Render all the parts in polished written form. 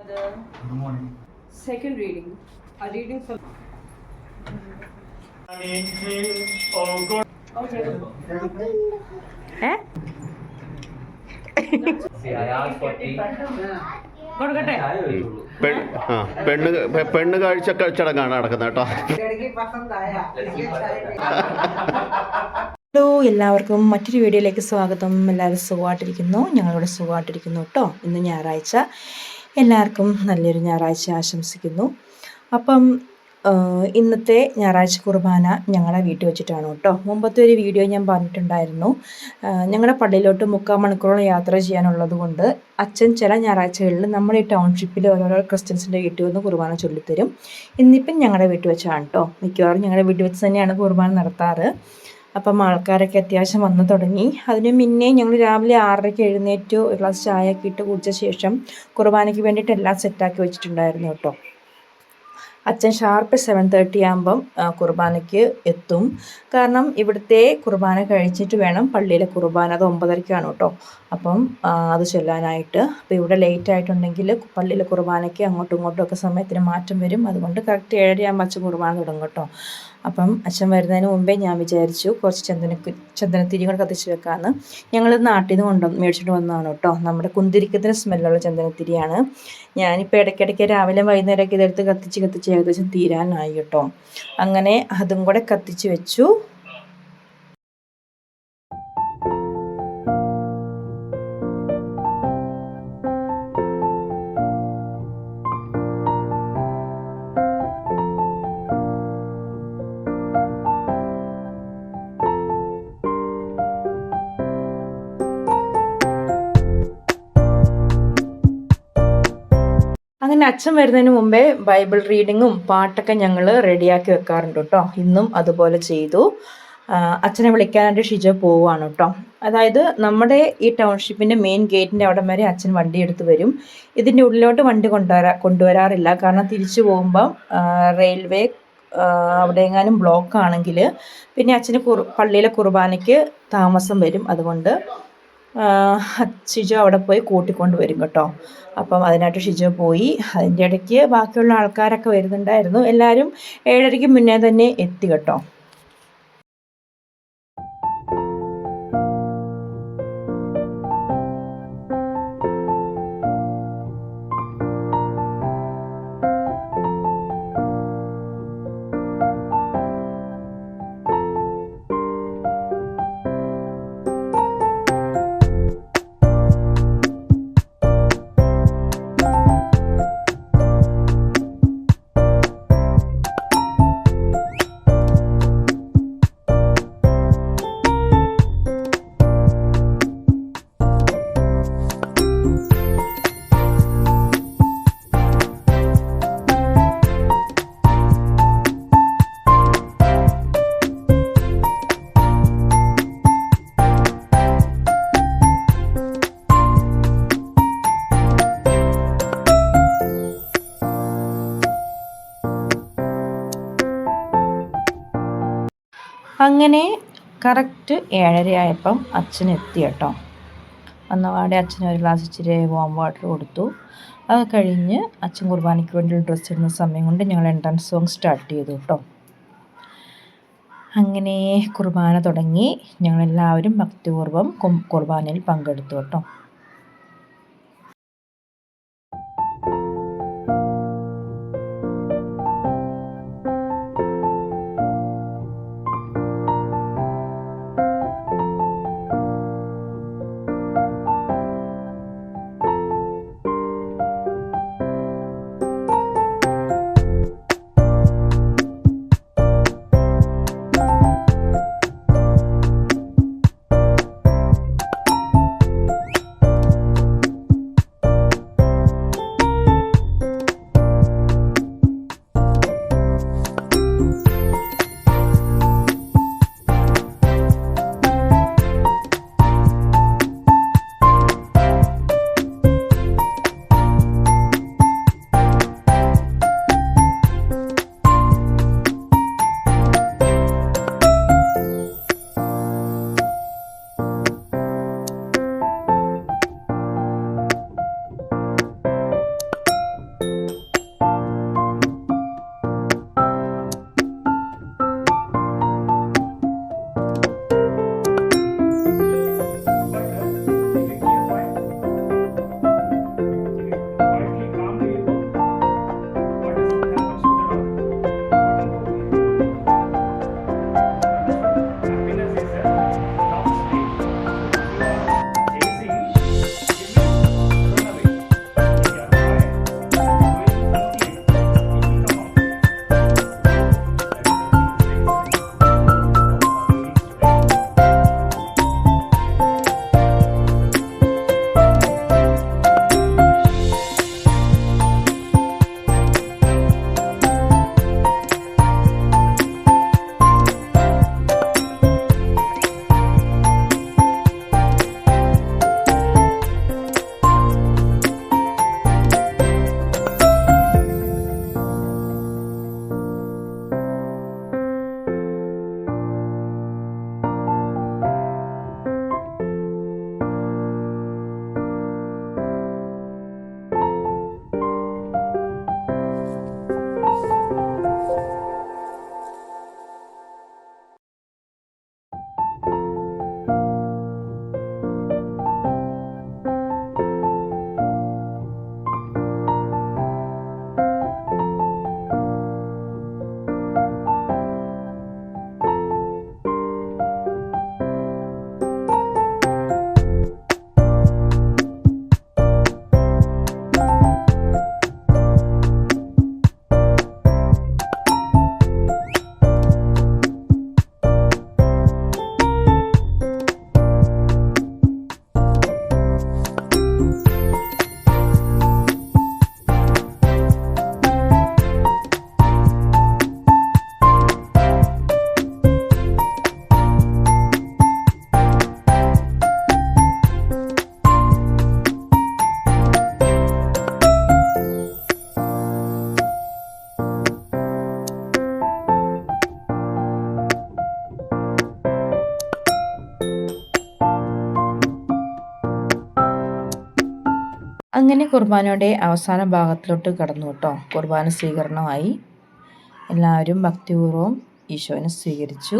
Good morning. Second reading. A reading from. Eh? See, I asked for tea. കൊടുക്കട്ടെ പെണ്ണ് കാഴ്ച ചടങ്ങാണ് നടക്കുന്നത് കേട്ടോ. ഹലോ, എല്ലാവർക്കും മറ്റൊരു വീഡിയോയിലേക്ക് സ്വാഗതം. എല്ലാവരും സുഖമായിട്ടിരിക്കുന്നു, ഞങ്ങളിവിടെ സുഖമായിട്ടിരിക്കുന്നു കേട്ടോ. ഇന്ന് ഞായറാഴ്ച, എല്ലാവർക്കും നല്ലൊരു ഞായറാഴ്ച ആശംസിക്കുന്നു. അപ്പം ഇന്നത്തെ ഞായറാഴ്ച കുർബാന ഞങ്ങളുടെ വീട്ടിൽ വെച്ചിട്ടാണ് കേട്ടോ. മുമ്പത്തെ ഒരു വീഡിയോ ഞാൻ പറഞ്ഞിട്ടുണ്ടായിരുന്നു, ഞങ്ങളുടെ പള്ളിയിലോട്ട് 3/4 മണിക്കൂറോളം യാത്ര ചെയ്യാനുള്ളത് കൊണ്ട് അച്ഛൻ ചില ഞായറാഴ്ചകളിൽ നമ്മുടെ ഈ ടൗൺഷിപ്പിൽ ഓരോരോ ക്രിസ്ത്യൻസിൻ്റെ വീട്ടിൽ വന്ന് കുർബാന ചൊല്ലിത്തരും. ഇന്നിപ്പം ഞങ്ങളുടെ വീട്ടിൽ വെച്ചാണ് കേട്ടോ. മിക്കവാറും ഞങ്ങളുടെ വീട്ടിൽ വെച്ച് തന്നെയാണ് കുർബാന നടത്താറ്. അപ്പം ആൾക്കാരൊക്കെ അത്യാവശ്യം വന്നു തുടങ്ങി. അതിന് മുന്നേ ഞങ്ങൾ രാവിലെ 6:30 എഴുന്നേറ്റ് ഒരു ഗ്ലാസ് ചായയൊക്കെ ഇട്ട് കുടിച്ച ശേഷം കുർബാനയ്ക്ക് വേണ്ടിയിട്ട് എല്ലാം സെറ്റാക്കി വെച്ചിട്ടുണ്ടായിരുന്നു കേട്ടോ. അച്ഛൻ ഷാർപ്പ് 7:30 ആകുമ്പം കുർബാനയ്ക്ക് എത്തും. കാരണം ഇവിടുത്തെ കുർബാന കഴിച്ചിട്ട് വേണം പള്ളിയിലെ കുർബാന. അത് 9:30 കേട്ടോ. അപ്പം അത് ചൊല്ലാനായിട്ട്. അപ്പോൾ ഇവിടെ ലേറ്റ് ആയിട്ടുണ്ടെങ്കിൽ പള്ളിയിലെ കുർബാനയ്ക്ക് അങ്ങോട്ടും ഇങ്ങോട്ടും ഒക്കെ സമയത്തിന് മാറ്റം വരും. അതുകൊണ്ട് കറക്റ്റ് 7:30 ആകുമ്പോൾ അച്ഛൻ കുർബാന തുടങ്ങും കേട്ടോ. അപ്പം അച്ഛൻ വരുന്നതിന് മുമ്പേ ഞാൻ വിചാരിച്ചു കുറച്ച് ചന്ദനത്തിരി കൂടെ കത്തിച്ച് വെക്കാമെന്ന്. ഞങ്ങൾ നാട്ടിൽ നിന്ന് മേടിച്ചിട്ട് വന്നതാണ് കേട്ടോ. നമ്മുടെ കുന്തിരിക്കത്തിന് സ്മെല്ലുള്ള ചന്ദനത്തിരിയാണ്. ഞാനിപ്പോൾ ഇടയ്ക്കിടയ്ക്ക് രാവിലെ വൈകുന്നേരമൊക്കെ ഇതെടുത്ത് കത്തിച്ച് ഏകദേശം തീരാനായി കേട്ടോ. അങ്ങനെ അതും കൂടെ കത്തിച്ച് വെച്ചു. അങ്ങനെ അച്ഛൻ വരുന്നതിന് മുമ്പേ ബൈബിൾ റീഡിങ്ങും പാട്ടൊക്കെ ഞങ്ങൾ റെഡിയാക്കി വെക്കാറുണ്ട് കേട്ടോ. ഇന്നും അതുപോലെ ചെയ്തു. അച്ഛനെ വിളിക്കാനായിട്ട് ഷിജോ പോവുകയാണ് കേട്ടോ. അതായത് നമ്മുടെ ഈ ടൗൺഷിപ്പിൻ്റെ മെയിൻ ഗേറ്റിൻ്റെ അവിടെ വരെ അച്ഛൻ വണ്ടി എടുത്ത് വരും. ഇതിൻ്റെ ഉള്ളിലോട്ട് വണ്ടി കൊണ്ടുവരാറില്ല. കാരണം തിരിച്ചു പോകുമ്പം റെയിൽവേ അവിടെ എങ്ങാനും ബ്ലോക്ക് ആണെങ്കിൽ പിന്നെ അച്ഛന് പള്ളിയിലെ കുർബാനയ്ക്ക് താമസം വരും. അതുകൊണ്ട് ഷിജോ അവിടെ പോയി കൂട്ടിക്കൊണ്ട് വരും കേട്ടോ. അപ്പം അതിനായിട്ട് ഷിജോ പോയി. അതിൻ്റെ ഇടയ്ക്ക് ബാക്കിയുള്ള ആൾക്കാരൊക്കെ വരുന്നുണ്ടായിരുന്നു. എല്ലാവരും 7:30 മുന്നേ തന്നെ എത്തി കേട്ടോ. അങ്ങനെ കറക്റ്റ് 7:30 ആയപ്പം അച്ഛൻ എത്തി കേട്ടോ. വന്നപാടെ അച്ഛന് ഒരു ഗ്ലാസ് ഇച്ചിരി വാം വാട്ടർ കൊടുത്തു. അത് കഴിഞ്ഞ് അച്ഛൻ കുർബാനയ്ക്ക് വേണ്ടി ഡ്രസ്സ് ഇടുന്ന സമയം കൊണ്ട് ഞങ്ങൾ എൻട്രൻസ് സോങ് സ്റ്റാർട്ട് ചെയ്തു കേട്ടോ. അങ്ങനെ കുർബാന തുടങ്ങി. ഞങ്ങളെല്ലാവരും ഭക്തിപൂർവ്വം കുർബാനയിൽ പങ്കെടുത്തു കേട്ടോ. അങ്ങനെ കുർബാനയുടെ അവസാന ഭാഗത്തിലോട്ട് കടന്നു കേട്ടോ. കുർബാന സ്വീകരണമായി. എല്ലാവരും ഭക്തിപൂർവ്വം ഈശോനെ സ്വീകരിച്ചു.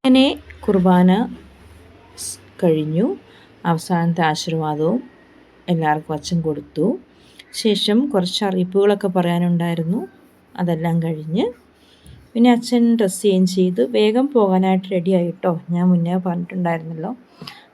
അങ്ങനെ കുർബാന കഴിഞ്ഞു. അവസാനത്തെ ആശീർവാദവും എല്ലാവർക്കും അച്ഛൻ കൊടുത്തു. ശേഷം കുറച്ച് അറിയിപ്പുകളൊക്കെ പറയാനുണ്ടായിരുന്നു. അതെല്ലാം കഴിഞ്ഞ് പിന്നെ അച്ഛൻ ഡ്രസ്സ് ചേഞ്ച് ചെയ്ത് വേഗം പോകാനായിട്ട് റെഡിയായി കേട്ടോ. ഞാൻ മുന്നേ പറഞ്ഞിട്ടുണ്ടായിരുന്നല്ലോ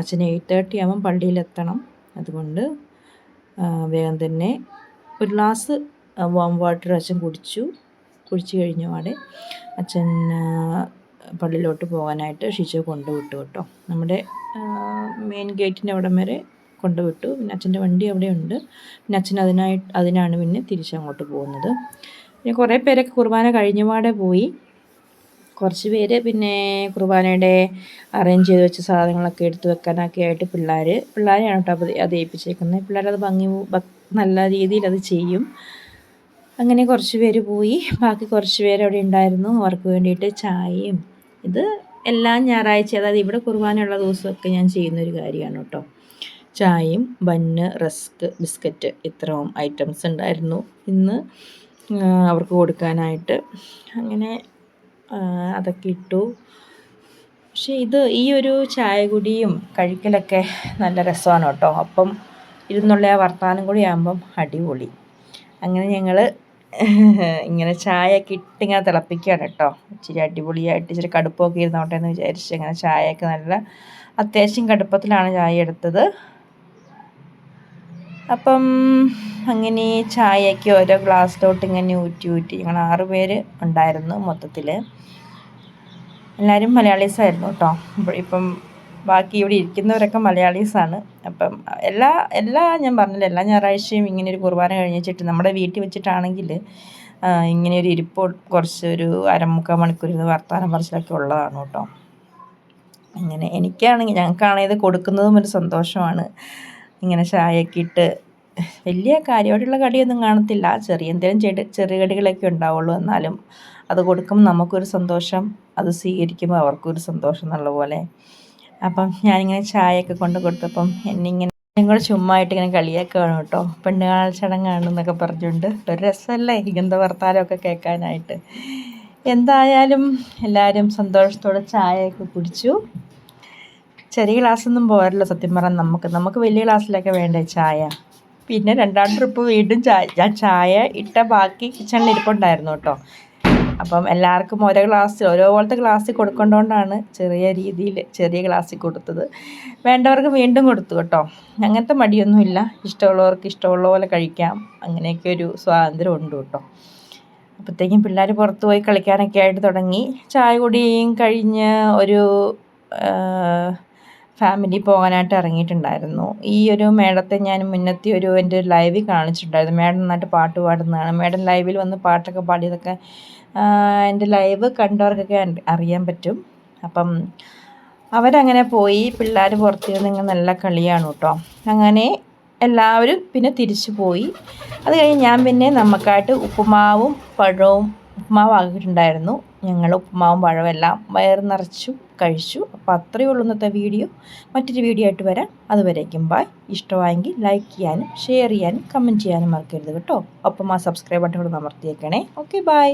അച്ഛൻ 8:30 ആകുമ്പം പള്ളിയിലെത്തണം. അതുകൊണ്ട് വേഗം തന്നെ ഒരു ഗ്ലാസ് വാം വാട്ടർ അച്ഛൻ കുടിച്ചു കഴിഞ്ഞ പാടെ അച്ഛൻ പള്ളിയിലോട്ട് പോകാനായിട്ട് ഷിജോ കൊണ്ടുവിട്ടു കേട്ടോ. നമ്മുടെ മെയിൻ ഗേറ്റിൻ്റെ അവിടം വരെ കൊണ്ടുവിട്ടു. പിന്നെ അച്ഛൻ്റെ വണ്ടി അവിടെ ഉണ്ട്. പിന്നെ അച്ഛൻ അതിനാണ് പിന്നെ തിരിച്ചങ്ങോട്ട് പോകുന്നത്. പിന്നെ കുറേ പേരൊക്കെ കുർബാന കഴിഞ്ഞപാടെ പോയി. കുറച്ച് പേര് പിന്നെ കുർബാനയുടെ അറേഞ്ച് ചെയ്ത് വെച്ച സാധനങ്ങളൊക്കെ എടുത്ത് വെക്കാനൊക്കെ ആയിട്ട് പിള്ളേരെയാണ് കേട്ടോ അത് ഏൽപ്പിച്ചേക്കുന്നത്. പിള്ളേരത് നല്ല രീതിയിൽ അത് ചെയ്യും. അങ്ങനെ കുറച്ച് പേര് പോയി. ബാക്കി കുറച്ച് പേര് അവിടെ ഉണ്ടായിരുന്നു. അവർക്ക് വേണ്ടിയിട്ട് ചായയും, ഇത് എല്ലാ ഞായറാഴ്ച അതായത് ഇവിടെ കുർബാനയുള്ള ദിവസമൊക്കെ ഞാൻ ചെയ്യുന്നൊരു കാര്യമാണ് കേട്ടോ. ചായയും ബണ്ണ്, റസ്ക്, ബിസ്ക്കറ്റ് ഇത്രയും ഐറ്റംസ് ഉണ്ടായിരുന്നു ഇന്ന് അവർക്ക് കൊടുക്കാനായിട്ട്. അങ്ങനെ അതൊക്കെ ഇട്ടു. പക്ഷേ ഈ ഒരു ചായ കുടിയും കഴിക്കലൊക്കെ നല്ല രസമാണ് കേട്ടോ. അപ്പം ഇരുന്നുള്ള ആ വർത്തമാനം കൂടി ആകുമ്പം അടിപൊളി. അങ്ങനെ ഞങ്ങൾ ഇങ്ങനെ ചായയൊക്കെ ഇട്ടിങ്ങനെ തിളപ്പിക്കുകയാണ് കേട്ടോ. ഇച്ചിരി അടിപൊളിയായിട്ട് ഇച്ചിരി കടുപ്പമൊക്കെ ഇരുന്നോട്ടെ എന്ന് വിചാരിച്ച് അങ്ങനെ ചായയൊക്കെ നല്ല അത്യാവശ്യം കടുപ്പത്തിലാണ് ചായ എടുത്തത്. അപ്പം അങ്ങനെ ചായയൊക്കെ ഓരോ ഗ്ലാസ്സിലോട്ട് ഇങ്ങനെ ഊറ്റി ഞങ്ങൾ 6 പേര് ഉണ്ടായിരുന്നു മൊത്തത്തിൽ. എല്ലാവരും മലയാളീസായിരുന്നു കേട്ടോ. ഇപ്പം ബാക്കി ഇവിടെ ഇരിക്കുന്നവരൊക്കെ മലയാളീസാണ്. അപ്പം എല്ലാ ഞാൻ പറഞ്ഞില്ല, എല്ലാ ഞായറാഴ്ചയും ഇങ്ങനെ ഒരു കുർബാന കഴിഞ്ഞിട്ട് നമ്മുടെ വീട്ടിൽ വെച്ചിട്ടാണെങ്കിൽ ഇങ്ങനെ ഒരു ഇരിപ്പ് കുറച്ച് അരമുക്കാൽ മണിക്കൂർ ഇരുന്ന് വർത്തമാനം പറച്ചിലൊക്കെ ഉള്ളതാണ് കേട്ടോ. അങ്ങനെ ഞങ്ങൾക്കാണെങ്കിൽ ഇത് കൊടുക്കുന്നതും ഒരു സന്തോഷമാണ്. ഇങ്ങനെ ചായയൊക്കെ ഇട്ട് വലിയ കാര്യമായിട്ടുള്ള കടിയൊന്നും കാണത്തില്ല, എന്തെങ്കിലും ചെറിയ കടികളൊക്കെ ഉണ്ടാവുള്ളൂ. എന്നാലും അത് കൊടുക്കുമ്പോൾ നമുക്കൊരു സന്തോഷം, അത് സ്വീകരിക്കുമ്പോൾ അവർക്കൊരു സന്തോഷം എന്നുള്ള പോലെ. അപ്പം ഞാനിങ്ങനെ ചായയൊക്കെ കൊണ്ട് കൊടുത്തപ്പം നിങ്ങൾ ചുമ്മാ ഇങ്ങനെ കളിയാക്കുകയാണ് കേട്ടോ. പെണ്ണുകാണൽ ചടങ്ങാണെന്നൊക്കെ പറഞ്ഞുകൊണ്ട് ഒരു രസമല്ലേ ഇങ്ങനത്തെ വർത്താനമൊക്കെ കേൾക്കാനായിട്ട്. എന്തായാലും എല്ലാവരും സന്തോഷത്തോടെ ചായയൊക്കെ കുടിച്ചു. ചെറിയ ഗ്ലാസ്സൊന്നും പോരല്ലോ സത്യം പറഞ്ഞാൽ. നമുക്ക് വലിയ ഗ്ലാസ്സിലൊക്കെ വേണ്ടേ ചായ. പിന്നെ 2ാം ട്രിപ്പ് വീണ്ടും ഞാൻ ചായ ഇട്ട ബാക്കി കിച്ചണിൽ ഇരിപ്പുണ്ടായിരുന്നു കേട്ടോ. അപ്പം എല്ലാവർക്കും ഓരോ പോലത്തെ ഗ്ലാസ്സിൽ കൊടുക്കേണ്ടതുകൊണ്ടാണ് ചെറിയ ഗ്ലാസ്സിൽ കൊടുത്തത്. വേണ്ടവർക്ക് വീണ്ടും കൊടുത്തു കേട്ടോ. അങ്ങനത്തെ മടിയൊന്നുമില്ല. ഇഷ്ടമുള്ളവർക്ക് ഇഷ്ടമുള്ള പോലെ കഴിക്കാം. അങ്ങനെയൊക്കെ ഒരു സ്വാതന്ത്ര്യം ഉണ്ട് കേട്ടോ. അപ്പോഴത്തേക്കും പിള്ളേർ പുറത്ത് പോയി കളിക്കാനൊക്കെ ആയിട്ട് തുടങ്ങി. ചായ കുടിയും കഴിഞ്ഞ് ഒരു ഫാമിലി പോകാനായിട്ട് ഇറങ്ങിയിട്ടുണ്ടായിരുന്നു. ഈ ഒരു മേഡത്തെ ഞാൻ മുന്നത്തെ എൻ്റെ ലൈവിൽ കാണിച്ചിട്ടുണ്ടായിരുന്നു. മേഡം നന്നായിട്ട് പാട്ട് പാടുന്നതാണ്. മേഡം ലൈവിൽ വന്ന് പാട്ടൊക്കെ പാടിയതൊക്കെ എൻ്റെ ലൈവ് കണ്ടവർക്കൊക്കെ അറിയാൻ പറ്റും. അപ്പം അവരങ്ങനെ പോയി. പിള്ളേർ പുറത്തിരുന്ന് ഇങ്ങനെ നല്ല കളിയാണ് കേട്ടോ. അങ്ങനെ എല്ലാവരും പിന്നെ തിരിച്ചു പോയി. അത് കഴിഞ്ഞ് ഞാൻ പിന്നെ നമുക്കായിട്ട് ഉപ്പുമാവും പഴവും ആക്കിയിട്ടുണ്ടായിരുന്നു. ഞങ്ങൾ ഉപ്പുമാവും പഴവും എല്ലാം വയറ് നിറച്ചു കഴിച്ചു. അപ്പോൾ അത്രയേ ഉള്ളൂ ഇന്നത്തെ വീഡിയോ. മറ്റൊരു വീഡിയോ ആയിട്ട് വരാം. അതുവരേക്കും ബൈ. ഇഷ്ടമായെങ്കിൽ ലൈക്ക് ചെയ്യാനും ഷെയർ ചെയ്യാനും കമൻറ്റ് ചെയ്യാനും മറക്കരുത് കേട്ടോ. ഒപ്പം ആ സബ്സ്ക്രൈബ് ബട്ടൺ കൂടെ അമർത്തിയേക്കണേ. Okay bye.